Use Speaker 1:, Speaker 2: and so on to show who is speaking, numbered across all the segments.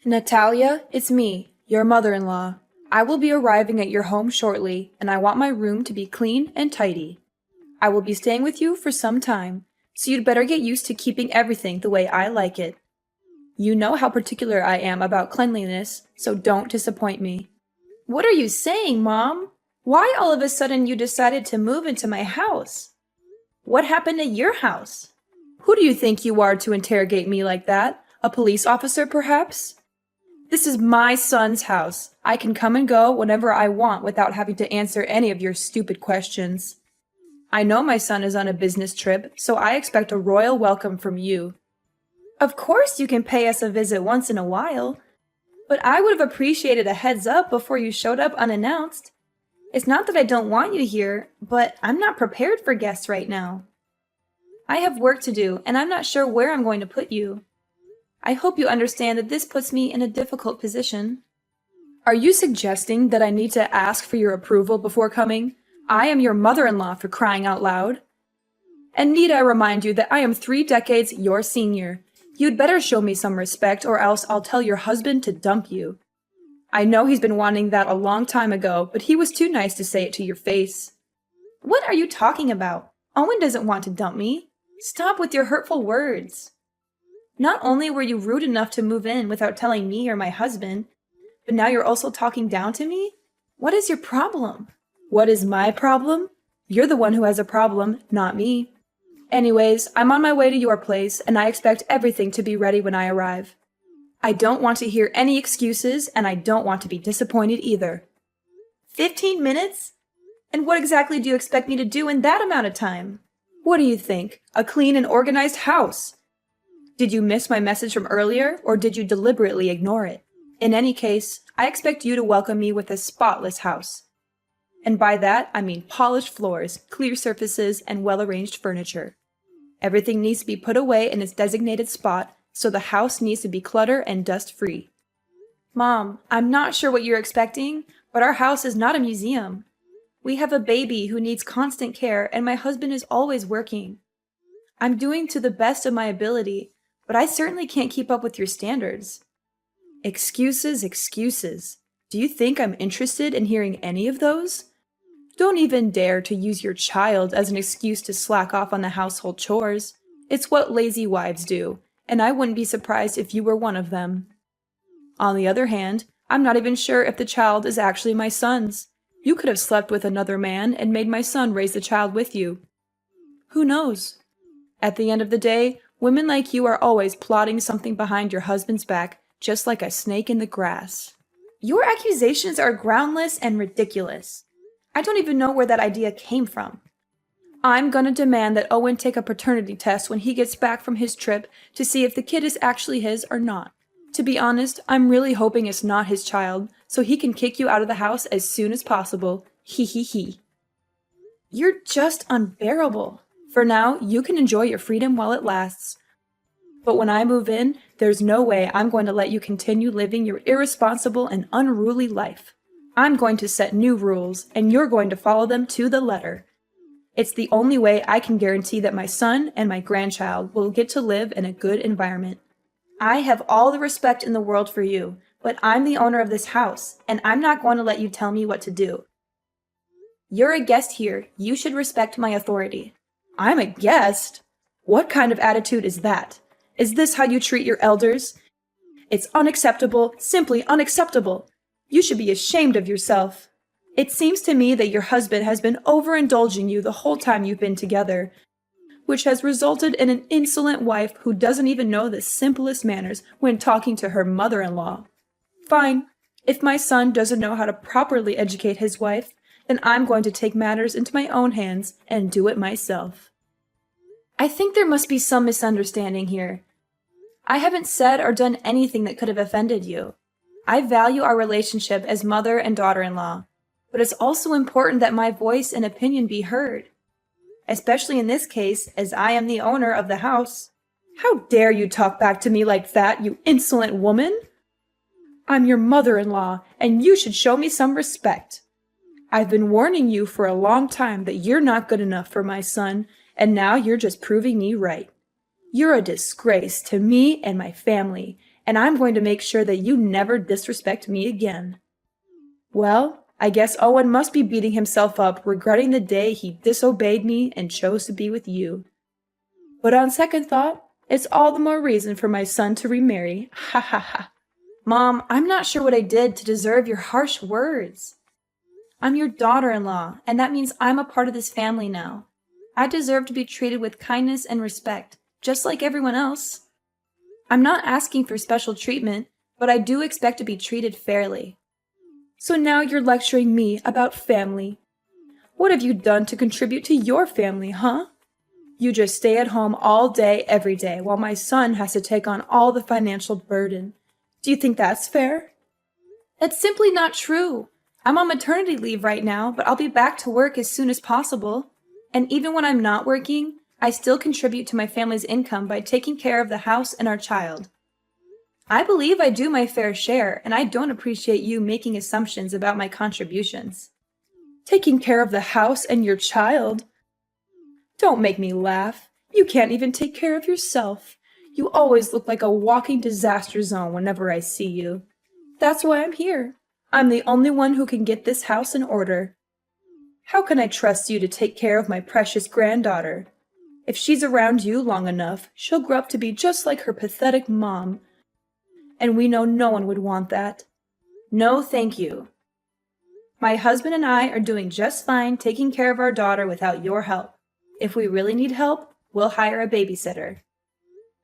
Speaker 1: Natalia, it's me, your mother-in-law. I will be arriving at your home shortly, and I want my room to be clean and tidy. I will be staying with you for some time, so you'd better get used to keeping everything the way I like it. You know how particular I am about cleanliness, so don't disappoint me. What are you saying, Mom? Why all of a sudden you decided to move into my house? What happened at your house? Who do you think you are to interrogate me like that? A police officer, perhaps? This is my son's house. I can come and go whenever I want without having to answer any of your stupid questions. I know my son is on a business trip, so I expect a royal welcome from you. Of course you can pay us a visit once in a while, but I would have appreciated a heads up before you showed up unannounced. It's not that I don't want you here, but I'm not prepared for guests right now. I have work to do, and I'm not sure where I'm going to put you. I hope you understand that this puts me in a difficult position. Are you suggesting that I need to ask for your approval before coming? I am your mother-in-law, for crying out loud. And need I remind you that I am 3 decades your senior. You'd better show me some respect, or else I'll tell your husband to dump you. I know he's been wanting that a long time ago, but he was too nice to say it to your face. What are you talking about? Owen doesn't want to dump me. Stop with your hurtful words. Not only were you rude enough to move in without telling me or my husband, but now you're also talking down to me? What is your problem? What is my problem? You're the one who has a problem, not me. Anyways, I'm on my way to your place, and I expect everything to be ready when I arrive. I don't want to hear any excuses, and I don't want to be disappointed either. 15 minutes? And what exactly do you expect me to do in that amount of time? What do you think? A clean and organized house? Did you miss my message from earlier, or did you deliberately ignore it? In any case, I expect you to welcome me with a spotless house. And by that, I mean polished floors, clear surfaces, and well-arranged furniture. Everything needs to be put away in its designated spot, so the house needs to be clutter and dust-free. Mom, I'm not sure what you're expecting, but our house is not a museum. We have a baby who needs constant care, and my husband is always working. I'm doing to the best of my ability, but I certainly can't keep up with your standards. Excuses, excuses. Do you think I'm interested in hearing any of those? Don't even dare to use your child as an excuse to slack off on the household chores. It's what lazy wives do, and I wouldn't be surprised if you were one of them. On the other hand, I'm not even sure if the child is actually my son's. You could have slept with another man and made my son raise the child with you. Who knows? At the end of the day, women like you are always plotting something behind your husband's back, just like a snake in the grass. Your accusations are groundless and ridiculous. I don't even know where that idea came from. I'm gonna demand that Owen take a paternity test when he gets back from his trip to see if the kid is actually his or not. To be honest, I'm really hoping it's not his child, so he can kick you out of the house as soon as possible. Hee hee hee. You're just unbearable. For now, you can enjoy your freedom while it lasts. But when I move in, there's no way I'm going to let you continue living your irresponsible and unruly life. I'm going to set new rules, and you're going to follow them to the letter. It's the only way I can guarantee that my son and my grandchild will get to live in a good environment. I have all the respect in the world for you, but I'm the owner of this house, and I'm not going to let you tell me what to do. You're a guest here. You should respect my authority. I'm a guest? What kind of attitude is that? Is this how you treat your elders? It's unacceptable, simply unacceptable. You should be ashamed of yourself. It seems to me that your husband has been overindulging you the whole time you've been together, which has resulted in an insolent wife who doesn't even know the simplest manners when talking to her mother-in-law. Fine. If my son doesn't know how to properly educate his wife, then I'm going to take matters into my own hands and do it myself. I think there must be some misunderstanding here. I haven't said or done anything that could have offended you. I value our relationship as mother and daughter-in-law, but it's also important that my voice and opinion be heard. Especially in this case, as I am the owner of the house. How dare you talk back to me like that, you insolent woman? I'm your mother-in-law, and you should show me some respect. I've been warning you for a long time that you're not good enough for my son, and now you're just proving me right. You're a disgrace to me and my family, and I'm going to make sure that you never disrespect me again. Well, I guess Owen must be beating himself up, regretting the day he disobeyed me and chose to be with you. But on second thought, it's all the more reason for my son to remarry. Ha ha ha. Mom, I'm not sure what I did to deserve your harsh words. I'm your daughter-in-law, and that means I'm a part of this family now. I deserve to be treated with kindness and respect, just like everyone else. I'm not asking for special treatment, but I do expect to be treated fairly. So now you're lecturing me about family. What have you done to contribute to your family, huh? You just stay at home all day, every day, while my son has to take on all the financial burden. Do you think that's fair? That's simply not true. I'm on maternity leave right now, but I'll be back to work as soon as possible. And even when I'm not working, I still contribute to my family's income by taking care of the house and our child. I believe I do my fair share, and I don't appreciate you making assumptions about my contributions. Taking care of the house and your child? Don't make me laugh. You can't even take care of yourself. You always look like a walking disaster zone whenever I see you. That's why I'm here. I'm the only one who can get this house in order. How can I trust you to take care of my precious granddaughter? If she's around you long enough, she'll grow up to be just like her pathetic mom. And we know no one would want that. No, thank you. My husband and I are doing just fine taking care of our daughter without your help. If we really need help, we'll hire a babysitter.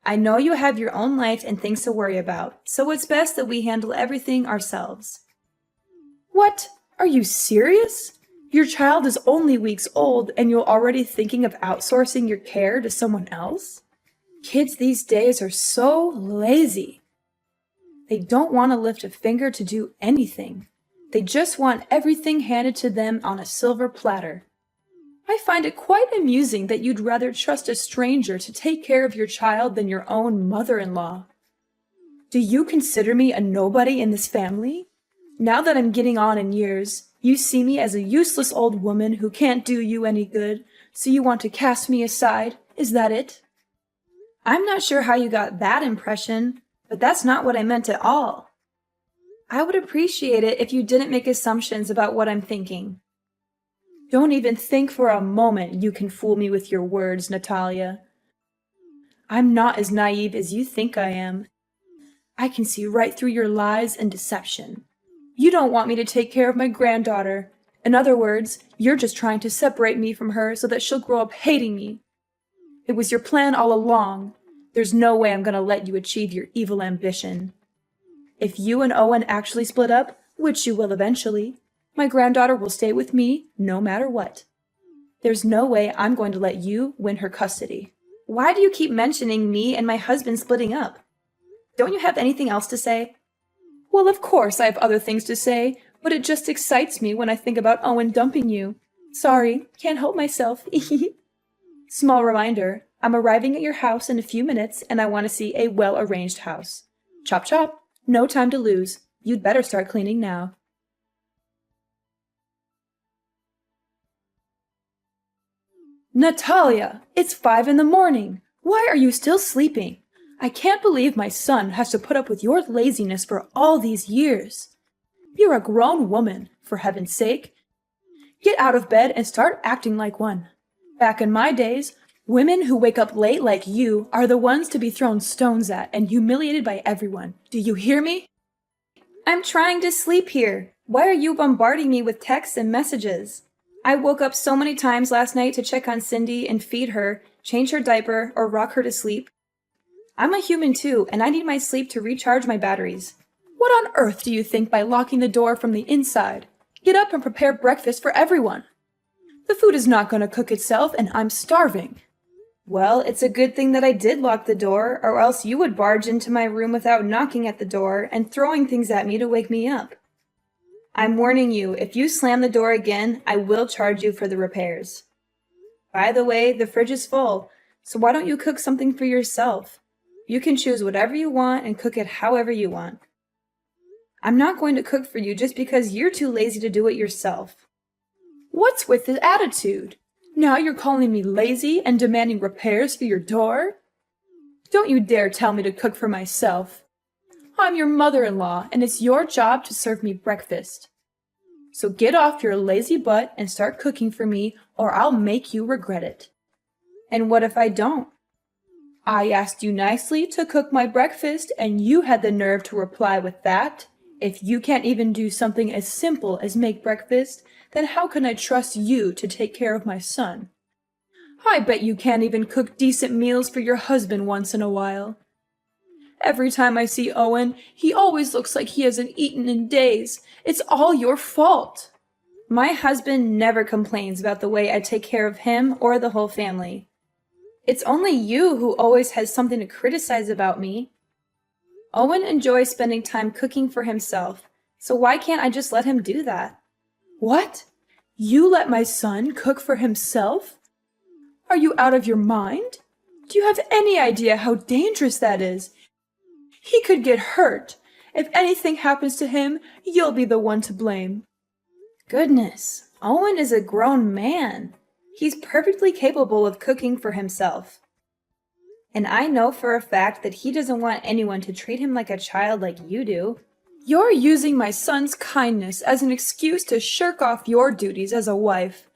Speaker 1: I know you have your own life and things to worry about, so it's best that we handle everything ourselves. What? Are you serious? Your child is only weeks old and you're already thinking of outsourcing your care to someone else? Kids these days are so lazy. They don't want to lift a finger to do anything. They just want everything handed to them on a silver platter. I find it quite amusing that you'd rather trust a stranger to take care of your child than your own mother-in-law. Do you consider me a nobody in this family? Now that I'm getting on in years, you see me as a useless old woman who can't do you any good, so you want to cast me aside. Is that it? I'm not sure how you got that impression, but that's not what I meant at all. I would appreciate it if you didn't make assumptions about what I'm thinking. Don't even think for a moment you can fool me with your words, Natalia. I'm not as naive as you think I am. I can see right through your lies and deception. You don't want me to take care of my granddaughter. In other words, you're just trying to separate me from her so that she'll grow up hating me. It was your plan all along. There's no way I'm going to let you achieve your evil ambition. If you and Owen actually split up, which you will eventually, my granddaughter will stay with me no matter what. There's no way I'm going to let you win her custody. Why do you keep mentioning me and my husband splitting up? Don't you have anything else to say? Well, of course I have other things to say, but it just excites me when I think about Owen dumping you. Sorry, can't help myself. Small reminder, I'm arriving at your house in a few minutes and I want to see a well-arranged house. Chop chop, no time to lose. You'd better start cleaning now. Natalia, it's 5 a.m. Why are you still sleeping? I can't believe my son has to put up with your laziness for all these years. You're a grown woman, for heaven's sake. Get out of bed and start acting like one. Back in my days, women who wake up late like you are the ones to be thrown stones at and humiliated by everyone. Do you hear me? I'm trying to sleep here. Why are you bombarding me with texts and messages? I woke up so many times last night to check on Cindy and feed her, change her diaper, or rock her to sleep. I'm a human too, and I need my sleep to recharge my batteries. What on earth do you think by locking the door from the inside? Get up and prepare breakfast for everyone. The food is not going to cook itself, and I'm starving. Well, it's a good thing that I did lock the door, or else you would barge into my room without knocking at the door and throwing things at me to wake me up. I'm warning you, if you slam the door again, I will charge you for the repairs. By the way, the fridge is full, so why don't you cook something for yourself? You can choose whatever you want and cook it however you want. I'm not going to cook for you just because you're too lazy to do it yourself. What's with the attitude? Now you're calling me lazy and demanding repairs for your door? Don't you dare tell me to cook for myself. I'm your mother-in-law, and it's your job to serve me breakfast. So get off your lazy butt and start cooking for me, or I'll make you regret it. And what if I don't? I asked you nicely to cook my breakfast, and you had the nerve to reply with that. If you can't even do something as simple as make breakfast, then how can I trust you to take care of my son? I bet you can't even cook decent meals for your husband once in a while. Every time I see Owen, he always looks like he hasn't eaten in days. It's all your fault. My husband never complains about the way I take care of him or the whole family. It's only you who always has something to criticize about me. Owen enjoys spending time cooking for himself, so why can't I just let him do that? What? You let my son cook for himself? Are you out of your mind? Do you have any idea how dangerous that is? He could get hurt. If anything happens to him, you'll be the one to blame. Goodness, Owen is a grown man. He's perfectly capable of cooking for himself. And I know for a fact that he doesn't want anyone to treat him like a child like you do. You're using my son's kindness as an excuse to shirk off your duties as a wife.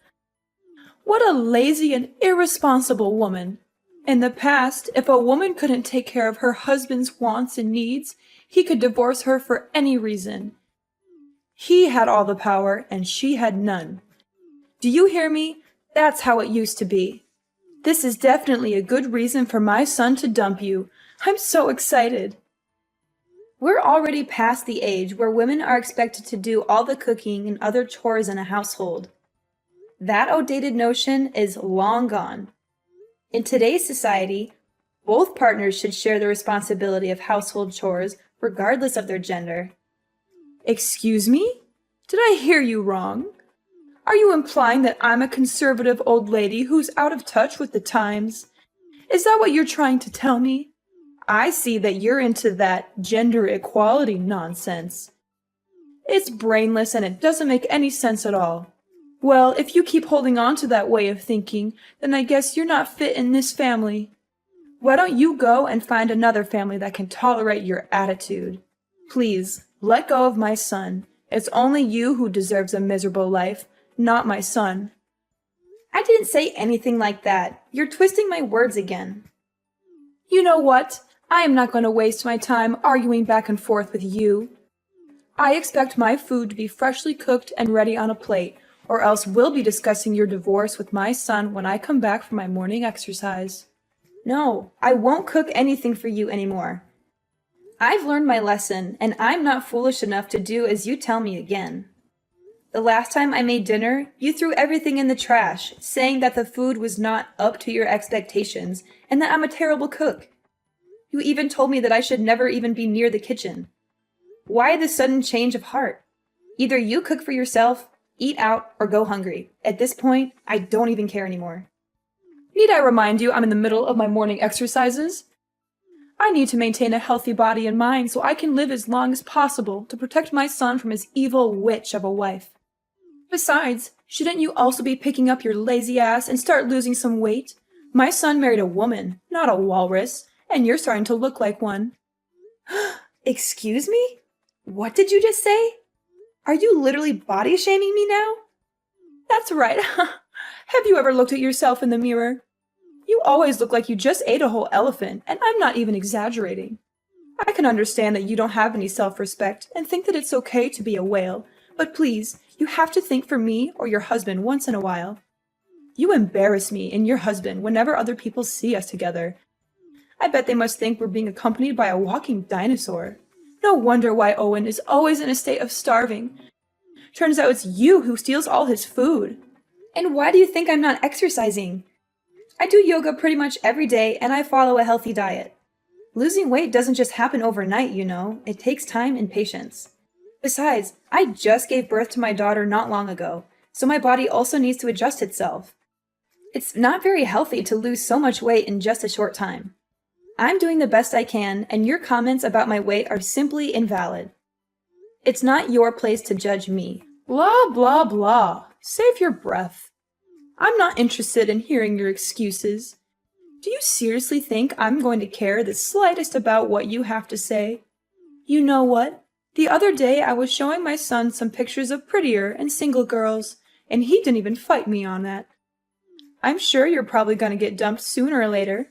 Speaker 1: What a lazy and irresponsible woman. In the past, if a woman couldn't take care of her husband's wants and needs, he could divorce her for any reason. He had all the power, and she had none. Do you hear me? That's how it used to be. This is definitely a good reason for my son to dump you. I'm so excited. We're already past the age where women are expected to do all the cooking and other chores in a household. That outdated notion is long gone. In today's society, both partners should share the responsibility of household chores regardless of their gender. Excuse me? Did I hear you wrong? Are you implying that I'm a conservative old lady who's out of touch with the times? Is that what you're trying to tell me? I see that you're into that gender equality nonsense. It's brainless and it doesn't make any sense at all. Well, if you keep holding on to that way of thinking, then I guess you're not fit in this family. Why don't you go and find another family that can tolerate your attitude? Please, let go of my son. It's only you who deserves a miserable life, not my son. I didn't say anything like that. You're twisting my words again. You know what? I am not going to waste my time arguing back and forth with you. I expect my food to be freshly cooked and ready on a plate, or else we'll be discussing your divorce with my son when I come back from my morning exercise. No, I won't cook anything for you anymore. I've learned my lesson, and I'm not foolish enough to do as you tell me again. The last time I made dinner, you threw everything in the trash, saying that the food was not up to your expectations, and that I'm a terrible cook. You even told me that I should never even be near the kitchen. Why this sudden change of heart? Either you cook for yourself, eat out, or go hungry. At this point, I don't even care anymore. Need I remind you I'm in the middle of my morning exercises? I need to maintain a healthy body and mind so I can live as long as possible to protect my son from his evil witch of a wife. Besides, shouldn't you also be picking up your lazy ass and start losing some weight? My son married a woman, not a walrus, and you're starting to look like one. Excuse me? What did you just say? Are you literally body shaming me now? That's right. Have you ever looked at yourself in the mirror? You always look like you just ate a whole elephant, and I'm not even exaggerating. I can understand that you don't have any self-respect and think that it's okay to be a whale, but please, you have to think for me or your husband once in a while. You embarrass me and your husband whenever other people see us together. I bet they must think we're being accompanied by a walking dinosaur. No wonder why Owen is always in a state of starving. Turns out it's you who steals all his food. And why do you think I'm not exercising? I do yoga pretty much every day and I follow a healthy diet. Losing weight doesn't just happen overnight, you know. It takes time and patience. Besides, I just gave birth to my daughter not long ago, so my body also needs to adjust itself. It's not very healthy to lose so much weight in just a short time. I'm doing the best I can, and your comments about my weight are simply invalid. It's not your place to judge me. Blah, blah, blah. Save your breath. I'm not interested in hearing your excuses. Do you seriously think I'm going to care the slightest about what you have to say? You know what? The other day I was showing my son some pictures of prettier and single girls, and he didn't even fight me on that. I'm sure you're probably going to get dumped sooner or later.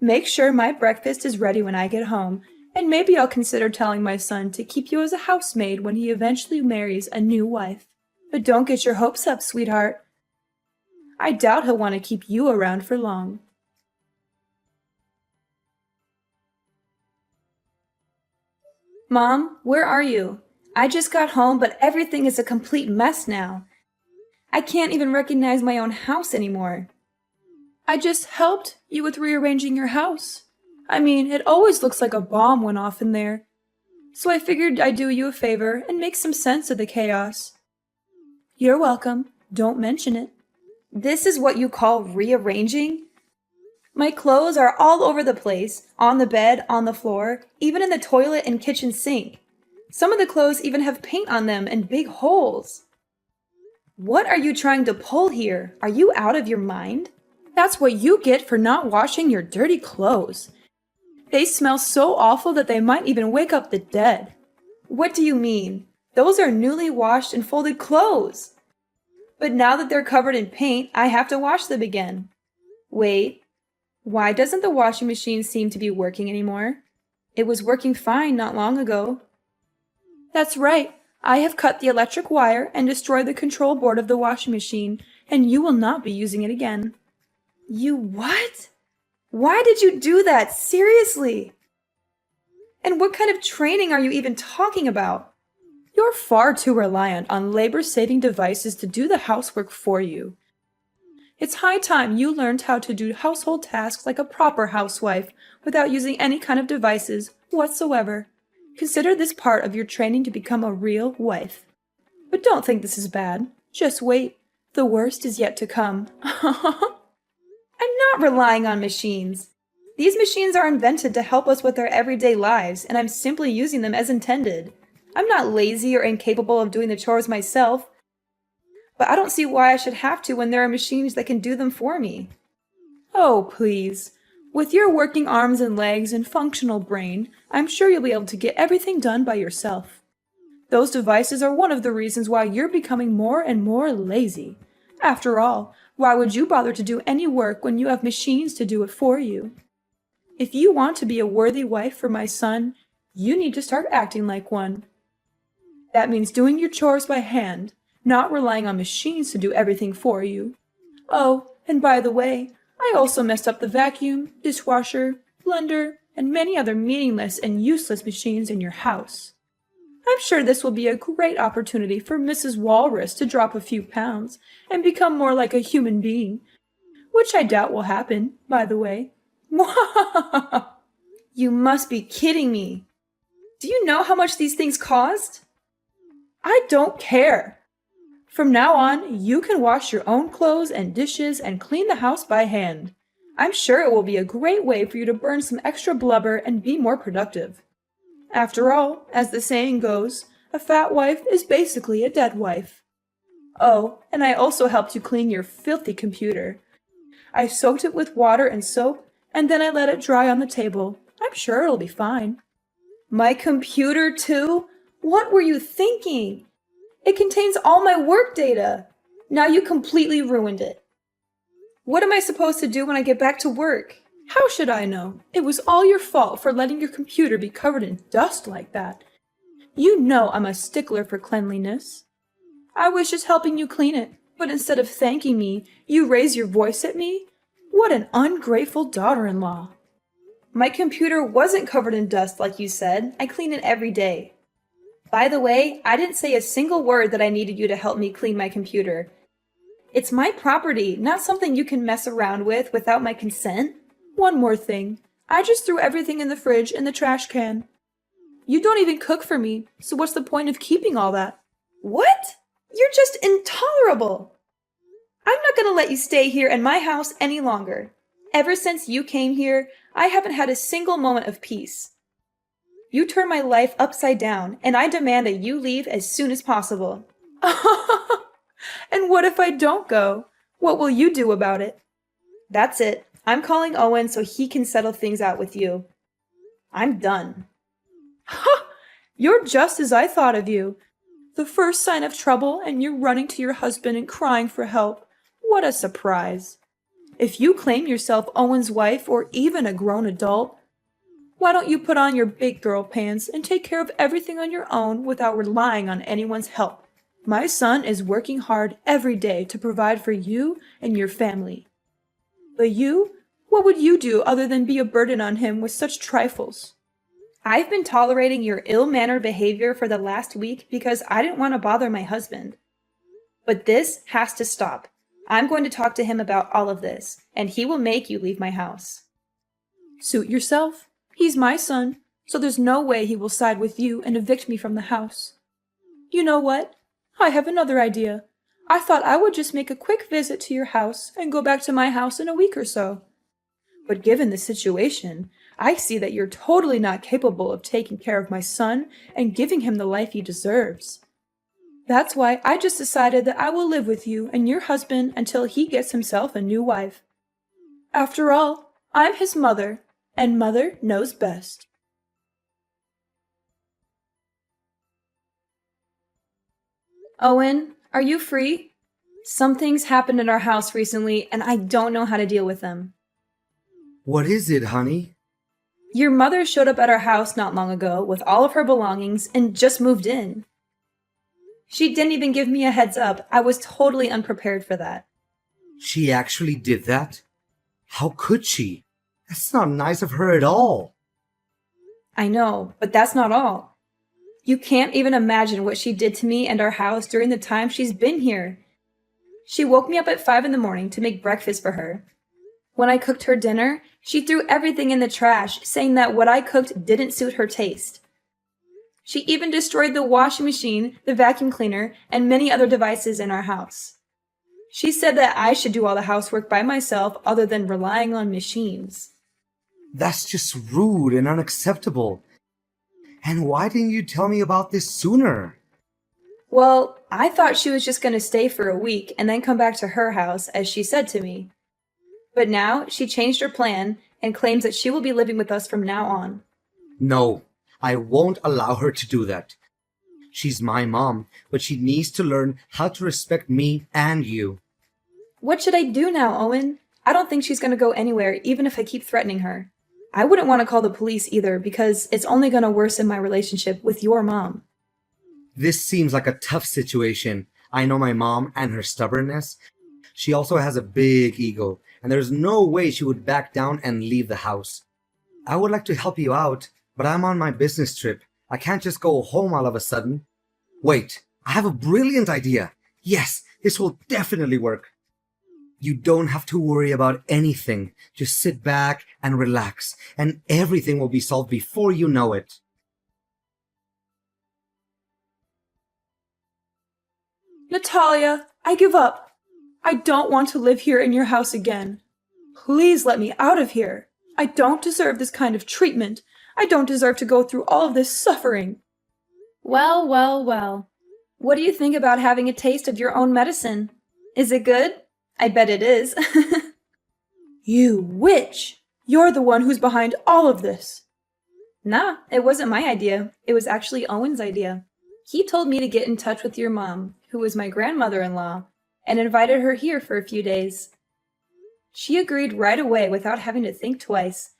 Speaker 1: Make sure my breakfast is ready when I get home, and maybe I'll consider telling my son to keep you as a housemaid when he eventually marries a new wife. But don't get your hopes up, sweetheart. I doubt he'll want to keep you around for long. Mom, where are you? I just got home, but everything is a complete mess now. I can't even recognize my own house anymore. I just helped you with rearranging your house. I mean, it always looks like a bomb went off in there. So I figured I'd do you a favor and make some sense of the chaos. You're welcome. Don't mention it. This is what you call rearranging? My clothes are all over the place, on the bed, on the floor, even in the toilet and kitchen sink. Some of the clothes even have paint on them and big holes. What are you trying to pull here? Are you out of your mind? That's what you get for not washing your dirty clothes. They smell so awful that they might even wake up the dead. What do you mean? Those are newly washed and folded clothes. But now that they're covered in paint, I have to wash them again. Wait, why doesn't the washing machine seem to be working anymore? It was working fine not long ago. That's right. I have cut the electric wire and destroyed the control board of the washing machine, and you will not be using it again. You what? Why did you do that? Seriously? And what kind of training are you even talking about? You're far too reliant on labor-saving devices to do the housework for you. It's high time you learned how to do household tasks like a proper housewife without using any kind of devices whatsoever. Consider this part of your training to become a real wife. But don't think this is bad. Just wait. The worst is yet to come. I'm not relying on machines. These machines are invented to help us with our everyday lives, and I'm simply using them as intended. I'm not lazy or incapable of doing the chores myself, but I don't see why I should have to when there are machines that can do them for me. Oh, please. With your working arms and legs and functional brain, I'm sure you'll be able to get everything done by yourself. Those devices are one of the reasons why you're becoming more and more lazy. After all, why would you bother to do any work when you have machines to do it for you? If you want to be a worthy wife for my son, you need to start acting like one. That means doing your chores by hand, not relying on machines to do everything for you. Oh, and by the way, I also messed up the vacuum, dishwasher, blender, and many other meaningless and useless machines in your house. I'm sure this will be a great opportunity for Mrs. Walrus to drop a few pounds and become more like a human being, which I doubt will happen, by the way. You must be kidding me. Do you know how much these things cost? I don't care. From now on, you can wash your own clothes and dishes and clean the house by hand. I'm sure it will be a great way for you to burn some extra blubber and be more productive. After all, as the saying goes, a fat wife is basically a dead wife. Oh, and I also helped you clean your filthy computer. I soaked it with water and soap, and then I let it dry on the table. I'm sure it'll be fine. My computer, too? What were you thinking? It contains all my work data. Now you completely ruined it. What am I supposed to do when I get back to work? How should I know? It was all your fault for letting your computer be covered in dust like that. You know I'm a stickler for cleanliness. I was just helping you clean it, but instead of thanking me, you raise your voice at me? What an ungrateful daughter-in-law. My computer wasn't covered in dust like you said. I clean it every day. By the way, I didn't say a single word that I needed you to help me clean my computer. It's my property, not something you can mess around with without my consent. One more thing. I just threw everything in the fridge in the trash can. You don't even cook for me, so what's the point of keeping all that? What? You're just intolerable. I'm not going to let you stay here in my house any longer. Ever since you came here, I haven't had a single moment of peace. You turn my life upside down, and I demand that you leave as soon as possible. And what if I don't go? What will you do about it? That's it. I'm calling Owen so he can settle things out with you. I'm done. You're just as I thought of you. The first sign of trouble, and you're running to your husband and crying for help. What a surprise. If you claim yourself Owen's wife or even a grown adult, why don't you put on your big girl pants and take care of everything on your own without relying on anyone's help? My son is working hard every day to provide for you and your family. But you, what would you do other than be a burden on him with such trifles? I've been tolerating your ill-mannered behavior for the last week because I didn't want to bother my husband. But this has to stop. I'm going to talk to him about all of this, and he will make you leave my house. Suit yourself. He's my son, so there's no way he will side with you and evict me from the house. You know what? I have another idea. I thought I would just make a quick visit to your house and go back to my house in a week or so. But given the situation, I see that you're totally not capable of taking care of my son and giving him the life he deserves. That's why I just decided that I will live with you and your husband until he gets himself a new wife. After all, I'm his mother, and mother knows best. Owen, are you free? Some things happened in our house recently, and I don't know how to deal with them.
Speaker 2: What is it, honey?
Speaker 1: Your mother showed up at our house not long ago with all of her belongings and just moved in. She didn't even give me a heads up. I was totally unprepared for that.
Speaker 2: She actually did that? How could she? That's not nice of her at all.
Speaker 1: I know, but that's not all. You can't even imagine what she did to me and our house during the time she's been here. She woke me up at 5 in the morning to make breakfast for her. When I cooked her dinner, she threw everything in the trash, saying that what I cooked didn't suit her taste. She even destroyed the washing machine, the vacuum cleaner, and many other devices in our house. She said that I should do all the housework by myself other than relying on machines.
Speaker 2: That's just rude and unacceptable. And why didn't you tell me about this sooner?
Speaker 1: Well, I thought she was just going to stay for a week and then come back to her house, as she said to me. But now she changed her plan and claims that she will be living with us from now on.
Speaker 2: No, I won't allow her to do that. She's my mom, but she needs to learn how to respect me and you.
Speaker 1: What should I do now, Owen? I don't think she's going to go anywhere, even if I keep threatening her. I wouldn't want to call the police either, because it's only going to worsen my relationship with your mom.
Speaker 2: This seems like a tough situation. I know my mom and her stubbornness. She also has a big ego, and there's no way she would back down and leave the house. I would like to help you out, but I'm on my business trip. I can't just go home all of a sudden. Wait, I have a brilliant idea. Yes, this will definitely work. You don't have to worry about anything. Just sit back and relax, and everything will be solved before you know it.
Speaker 1: Natalia, I give up. I don't want to live here in your house again. Please let me out of here. I don't deserve this kind of treatment. I don't deserve to go through all of this suffering. Well, well, well. What do you think about having a taste of your own medicine? Is it good? I bet it is. You witch! You're the one who's behind all of this. Nah, it wasn't my idea. It was actually Owen's idea. He told me to get in touch with your mom, who was my grandmother-in-law, and invited her here for a few days. She agreed right away without having to think twice,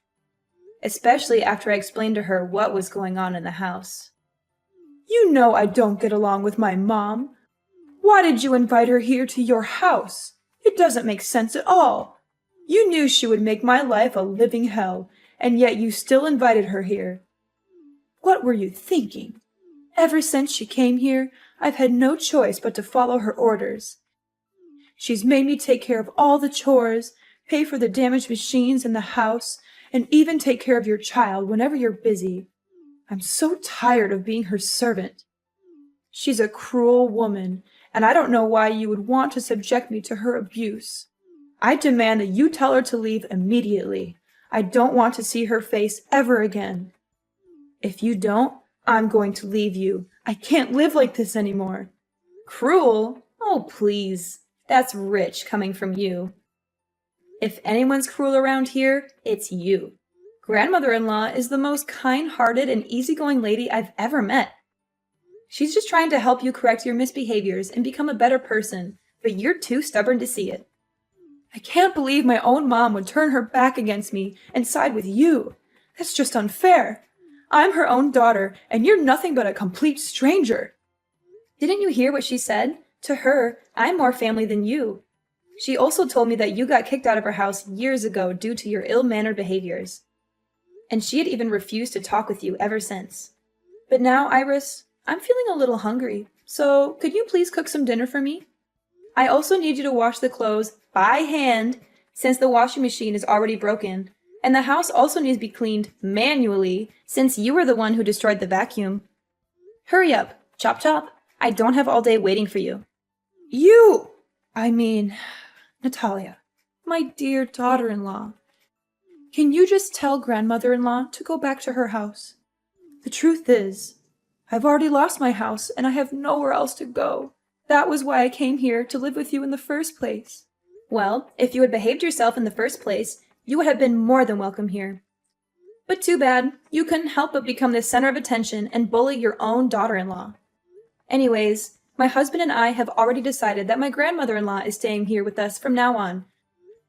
Speaker 1: especially after I explained to her what was going on in the house. You know I don't get along with my mom. Why did you invite her here to your house? It doesn't make sense at all. You knew she would make my life a living hell, and yet you still invited her here. What were you thinking? Ever since she came here, I've had no choice but to follow her orders. She's made me take care of all the chores, pay for the damaged machines in the house, and even take care of your child whenever you're busy. I'm so tired of being her servant. She's a cruel woman, and I don't know why you would want to subject me to her abuse. I demand that you tell her to leave immediately. I don't want to see her face ever again. If you don't, I'm going to leave you. I can't live like this anymore. Cruel? Oh, please. That's rich coming from you. If anyone's cruel around here, it's you. Grandmother-in-law is the most kind-hearted and easygoing lady I've ever met. She's just trying to help you correct your misbehaviors and become a better person, but you're too stubborn to see it. I can't believe my own mom would turn her back against me and side with you. That's just unfair. I'm her own daughter, and you're nothing but a complete stranger. Didn't you hear what she said? To her, I'm more family than you. She also told me that you got kicked out of her house years ago due to your ill-mannered behaviors. And she had even refused to talk with you ever since. But now, Iris, I'm feeling a little hungry, so could you please cook some dinner for me? I also need you to wash the clothes by hand, since the washing machine is already broken, and the house also needs to be cleaned manually, since you were the one who destroyed the vacuum. Hurry up, chop chop. I don't have all day waiting for you. Natalia, my dear daughter-in-law. Can you just tell grandmother-in-law to go back to her house? The truth is, I've already lost my house and I have nowhere else to go. That was why I came here to live with you in the first place. Well, if you had behaved yourself in the first place, you would have been more than welcome here. But too bad, you couldn't help but become the center of attention and bully your own daughter-in-law. Anyways, my husband and I have already decided that my grandmother-in-law is staying here with us from now on.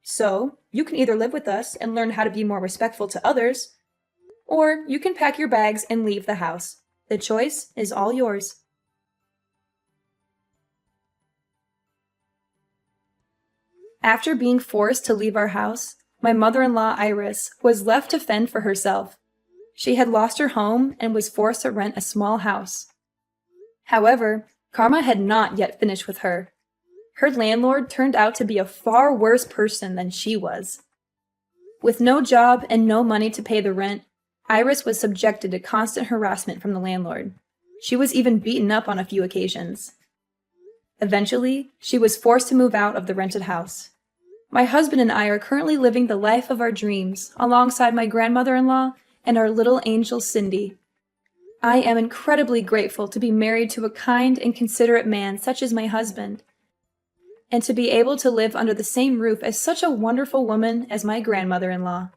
Speaker 1: So, you can either live with us and learn how to be more respectful to others, or you can pack your bags and leave the house. The choice is all yours. After being forced to leave our house, my mother-in-law Iris was left to fend for herself. She had lost her home and was forced to rent a small house. However, karma had not yet finished with her. Her landlord turned out to be a far worse person than she was. With no job and no money to pay the rent, Iris was subjected to constant harassment from the landlord. She was even beaten up on a few occasions. Eventually, she was forced to move out of the rented house. My husband and I are currently living the life of our dreams alongside my grandmother-in-law and our little angel Cindy. I am incredibly grateful to be married to a kind and considerate man such as my husband, and to be able to live under the same roof as such a wonderful woman as my grandmother-in-law.